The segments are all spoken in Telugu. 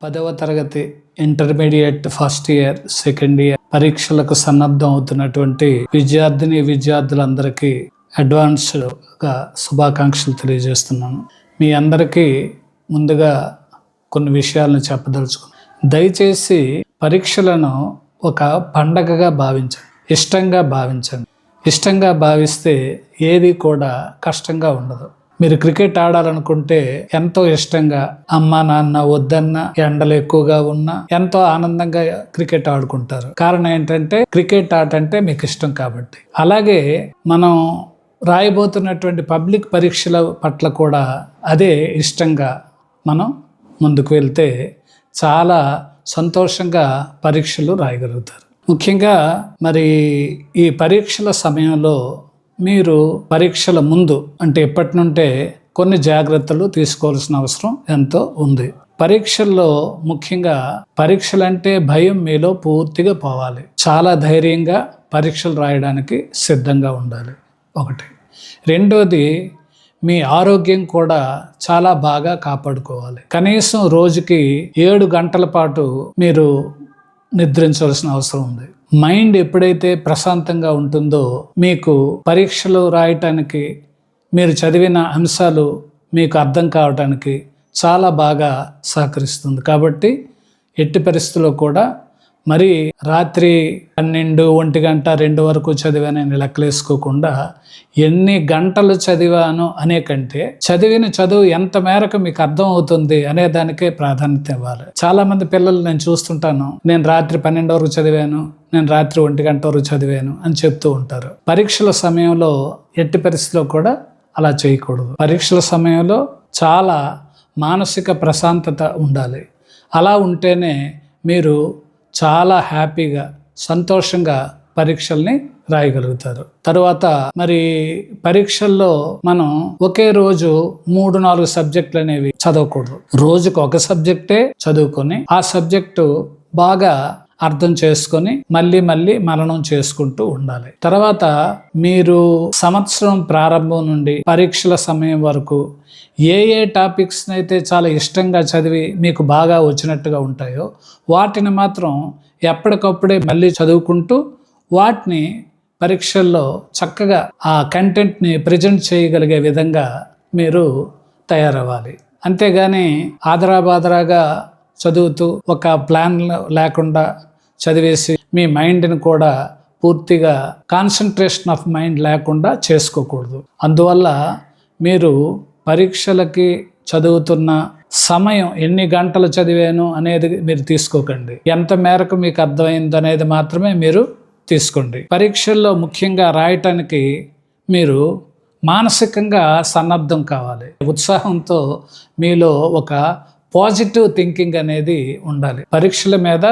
10వ తరగతి intermediate first year second year పరీక్షలకు సన్నద్ధం అవుతున్నటువంటి విద్యార్థులందరికీ అడ్వాన్స్డ్గా శుభాకాంక్షలు తెలియజేస్తున్నాను. మీ అందరికీ ముందుగా కొన్ని విషయాలను చెప్పదలుచుకున్నాను. దయచేసి పరీక్షలను ఒక పండగగా భావించండి, ఇష్టంగా భావించండి. ఇష్టంగా భావిస్తే ఏది కూడా కష్టంగా ఉండదు. మీరు క్రికెట్ ఆడాలనుకుంటే ఎంతో ఇష్టంగా అమ్మ నాన్న వద్దన్న ఎండలు ఎక్కువగా ఉన్నా ఎంతో ఆనందంగా క్రికెట్ ఆడుకుంటారు. కారణం ఏంటంటే క్రికెట్ ఆట అంటే మీకు ఇష్టం కాబట్టి. అలాగే మనం రాయబోతున్నటువంటి పబ్లిక్ పరీక్షల పట్ల కూడా అదే ఇష్టంగా మనం ముందుకు వెళ్తే చాలా సంతోషంగా పరీక్షలు రాయగలుగుతారు. ముఖ్యంగా మరి ఈ పరీక్షల సమయంలో మీరు పరీక్షల ముందు అంటే ఎప్పటి నుండే కొన్ని జాగ్రత్తలు తీసుకోవాల్సిన అవసరం ఎంతో ఉంది. పరీక్షల్లో ముఖ్యంగా పరీక్షలంటే భయం మీలో పూర్తిగా పోవాలి. చాలా ధైర్యంగా పరీక్షలు రాయడానికి సిద్ధంగా ఉండాలి. ఒకటి. రెండోది, మీ ఆరోగ్యం కూడా చాలా బాగా కాపాడుకోవాలి. కనీసం రోజుకి 7 గంటల పాటు మీరు నిద్రించవలసిన అవసరం ఉంది. మైండ్ ఎప్పుడైతే ప్రశాంతంగా ఉంటుందో మీకు పరీక్షలు రాయటానికి, మీరు చదివిన అంశాలు మీకు అర్థం కావటానికి చాలా బాగా సహకరిస్తుంది. కాబట్టి ఎట్టి పరిస్థితుల్లో కూడా మరి రాత్రి 12, 1 గంట, 2 వరకు చదివానని లెక్కలేసుకోకుండా ఎన్ని గంటలు చదివాను అనే కంటే చదివిన చదువు ఎంత మేరకు మీకు అర్థం అవుతుంది అనే దానికే ప్రాధాన్యత ఇవ్వాలి. చాలా మంది పిల్లలు నేను చూస్తుంటాను, నేను రాత్రి 12 వరకు చదివాను, నేను రాత్రి 1 గంట వరకు చదివాను అని చెప్తూ ఉంటారు. పరీక్షల సమయంలో ఎట్టి పరిస్థితిలో కూడా అలా చేయకూడదు. పరీక్షల సమయంలో చాలా మానసిక ప్రశాంతత ఉండాలి. అలా ఉంటేనే మీరు చాలా హ్యాపీగా, సంతోషంగా పరీక్షల్ని రాయగలుగుతారు. తరువాత మరి పరీక్షల్లో మనం ఒకే రోజు 3-4 సబ్జెక్టులు అనేవి చదవకూడదు. రోజుకు ఒక సబ్జెక్టే చదువుకొని ఆ సబ్జెక్టు బాగా అర్థం చేసుకొని మళ్ళీ మననం చేసుకుంటూ ఉండాలి. తర్వాత మీరు సంవత్సరం ప్రారంభం నుండి పరీక్షల సమయం వరకు ఏ టాపిక్స్ అయితే చాలా ఇష్టంగా చదివి మీకు బాగా వచ్చినట్టుగా ఉంటాయో వాటిని మాత్రం ఎప్పటికప్పుడే మళ్ళీ చదువుకుంటూ వాటిని పరీక్షల్లో చక్కగా ఆ కంటెంట్ని ప్రజెంట్ చేయగలిగే విధంగా మీరు తయారవ్వాలి. అంతేగాని ఆదరాబాదరాగా చదువుతూ ఒక ప్లాన్ లేకుండా చదివేసి మీ మైండ్ని కూడా పూర్తిగా కాన్సన్ట్రేషన్ ఆఫ్ మైండ్ లేకుండా చేసుకోకూడదు. అందువల్ల మీరు పరీక్షలకి చదువుతున్న సమయం ఎన్ని గంటలు చదివాను అనేది మీరు తీసుకోకండి. ఎంత మేరకు మీకు అర్థమైంది అనేది మాత్రమే మీరు తీసుకోండి. పరీక్షల్లో ముఖ్యంగా రాయటానికి మీరు మానసికంగా సన్నద్ధం కావాలి. ఉత్సాహంతో మీలో ఒక పాజిటివ్ థింకింగ్ అనేది ఉండాలి. పరీక్షల మీద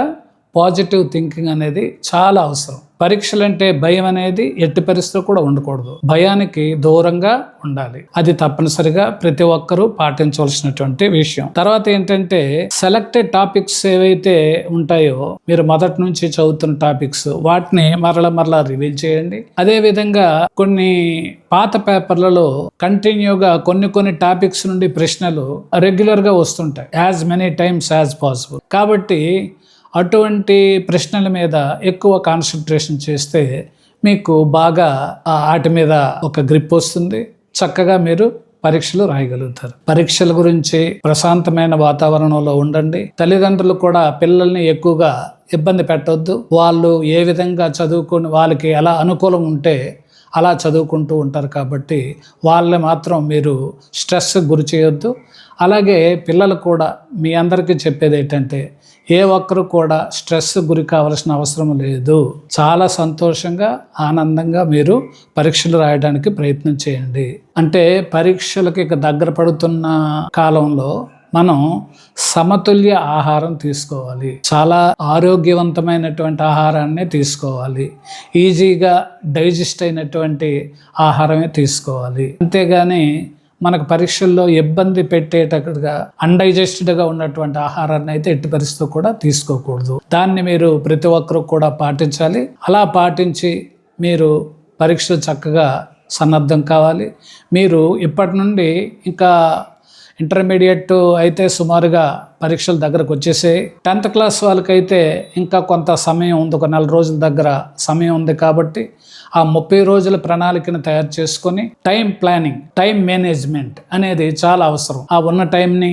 పాజిటివ్ థింకింగ్ అనేది చాలా అవసరం. పరీక్షలంటే భయం అనేది ఎట్టి పరిస్థితుల్లో కూడా ఉండకూడదు. భయానికి దూరంగా ఉండాలి. అది తప్పనిసరిగా ప్రతి ఒక్కరూ పాటించవలసినటువంటి విషయం. తర్వాత ఏంటంటే సెలెక్టెడ్ టాపిక్స్ ఏవైతే ఉంటాయో మీరు మొదటి నుంచి చదువుతున్న టాపిక్స్ వాటిని మరలా రివీల్ చేయండి. అదే విధంగా కొన్ని పాత పేపర్లలో కంటిన్యూగా కొన్ని టాపిక్స్ నుండి ప్రశ్నలు రెగ్యులర్గా వస్తుంటాయి, as many times as possible. కాబట్టి అటువంటి ప్రశ్నల మీద ఎక్కువ కాన్సన్ట్రేషన్ చేస్తే మీకు బాగా వాటి మీద ఒక గ్రిప్ వస్తుంది. చక్కగా మీరు పరీక్షలు రాయగలుగుతారు. పరీక్షల గురించి ప్రశాంతమైన వాతావరణంలో ఉండండి. తల్లిదండ్రులు కూడా పిల్లల్ని ఎక్కువగా ఇబ్బంది పెట్టొద్దు. వాళ్ళు ఏ విధంగా చదువుకొని వాళ్ళకి ఎలా అనుకూలం ఉంటే అలా చదువుకుంటూ ఉంటారు. కాబట్టి వాళ్ళని మాత్రం మీరు స్ట్రెస్ గురి చేయొద్దు. అలాగే పిల్లలు కూడా మీ అందరికీ చెప్పేది ఏంటంటే ఏ ఒక్కరు కూడా స్ట్రెస్ గురి కావాల్సిన అవసరం లేదు. చాలా సంతోషంగా, ఆనందంగా మీరు పరీక్షలు రాయడానికి ప్రయత్నం చేయండి. అంటే పరీక్షలకి దగ్గర పడుతున్న కాలంలో మనం సమతుల్య ఆహారం తీసుకోవాలి. చాలా ఆరోగ్యవంతమైనటువంటి ఆహారాన్ని తీసుకోవాలి. ఈజీగా డైజెస్ట్ అయినటువంటి ఆహారమే తీసుకోవాలి. అంతేగాని మనకు పరీక్షల్లో ఇబ్బంది పెట్టేటట్టుగా అన్డైజెస్టెడ్గా ఉన్నటువంటి ఆహారాన్ని అయితే ఎట్టి పరిస్థితుల్లో కూడా తీసుకోకూడదు. దాన్ని మీరు ప్రతి ఒక్కరు కూడా పాటించాలి. అలా పాటించి మీరు పరీక్షలు చక్కగా సన్నద్ధం కావాలి. మీరు ఇప్పటి నుండి ఇంకా ఇంటర్మీడియట్ అయితే సుమారుగా పరీక్షల దగ్గరకు వచ్చేసాయి. 10th క్లాస్ వాళ్ళకైతే ఇంకా కొంత సమయం ఉంది, ఒక 4 రోజుల దగ్గర సమయం ఉంది. కాబట్టి ఆ 30 రోజుల ప్రణాళికను తయారు చేసుకొని టైం ప్లానింగ్, టైం మేనేజ్మెంట్ అనేది చాలా అవసరం. ఆ ఉన్న టైంని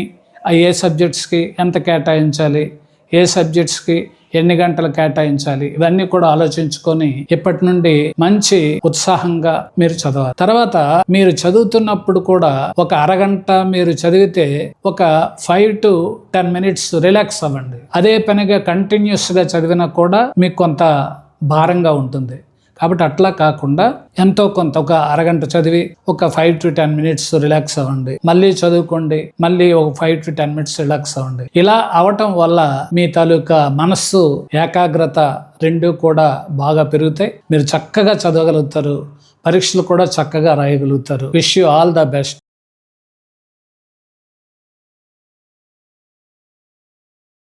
ఏ సబ్జెక్ట్స్కి ఎంత కేటాయించాలి, ఏ సబ్జెక్ట్స్కి ఎన్ని గంటలు కేటాయించాలి, ఇవన్నీ కూడా ఆలోచించుకొని ఇప్పటి నుండి మంచి ఉత్సాహంగా మీరు చదవాలి. తర్వాత మీరు చదువుతున్నప్పుడు కూడా ఒక అరగంట మీరు చదివితే ఒక 5 to 10 minutes రిలాక్స్ అవ్వండి. అదే పనిగా కంటిన్యూస్గా చదివినా కూడా మీకు కొంత భారంగా ఉంటుంది. కాబట్టి అట్లా కాకుండా ఎంతో కొంత ఒక అరగంట చదివి ఒక 5 to 10 minutes రిలాక్స్ అవ్వండి. మళ్ళీ చదువుకోండి, మళ్ళీ ఒక 5 to 10 minutes రిలాక్స్ అవ్వండి. ఇలా అవటం వల్ల మీ తాలూకా మనస్సు, ఏకాగ్రత రెండు కూడా బాగా పెరుగుతాయి. మీరు చక్కగా చదవగలుగుతారు, పరీక్షలు కూడా చక్కగా రాయగలుగుతారు. Wish you all the best.